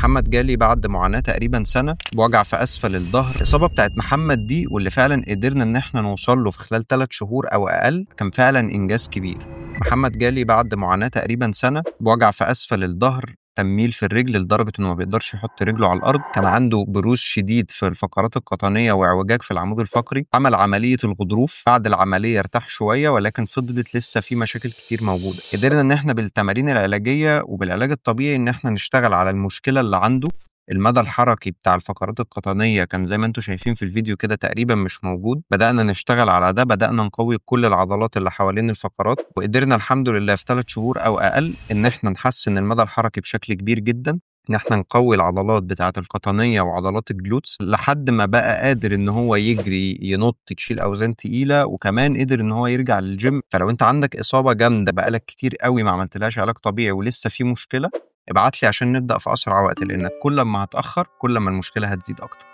محمد جالي بعد معاناة تقريبا سنة بوجع في أسفل الظهر. الإصابة بتاعت محمد دي واللي فعلا قدرنا إن احنا نوصل له في خلال 3 شهور أو أقل كان فعلا إنجاز كبير. محمد جالي بعد معاناة تقريبا سنة بوجع في أسفل الظهر، تنميل في الرجل لدرجة إنه ما بيقدرش يحط رجله على الأرض، كان عنده بروز شديد في الفقرات القطنية واعوجاج في العمود الفقري، عمل عملية الغضروف. بعد العملية ارتاح شوية ولكن فضلت لسه في مشاكل كتير موجودة. قدرنا إن احنا بالتمارين العلاجية وبالعلاج الطبيعي إن احنا نشتغل على المشكلة اللي عنده. المدى الحركي بتاع الفقرات القطنية كان زي ما انتم شايفين في الفيديو كده تقريبا مش موجود. بدأنا نشتغل على ده، بدأنا نقوي كل العضلات اللي حوالين الفقرات، وقدرنا الحمد لله في 3 شهور أو أقل إن احنا نحسن المدى الحركي بشكل كبير جدا، إن احنا نقوي العضلات بتاعة القطنية وعضلات الجلوتس لحد ما بقى قادر إن هو يجري، ينط، يشيل أوزان تقيلة، وكمان قدر إن هو يرجع للجيم. فلو أنت عندك إصابة جامدة بقالك كتير قوي ما عملتلهاش علاج طبيعي ولسه في مشكلة، ابعت لي عشان نبدأ في أسرع وقت، لأنك كل ما هتأخر كل ما المشكلة هتزيد أكتر.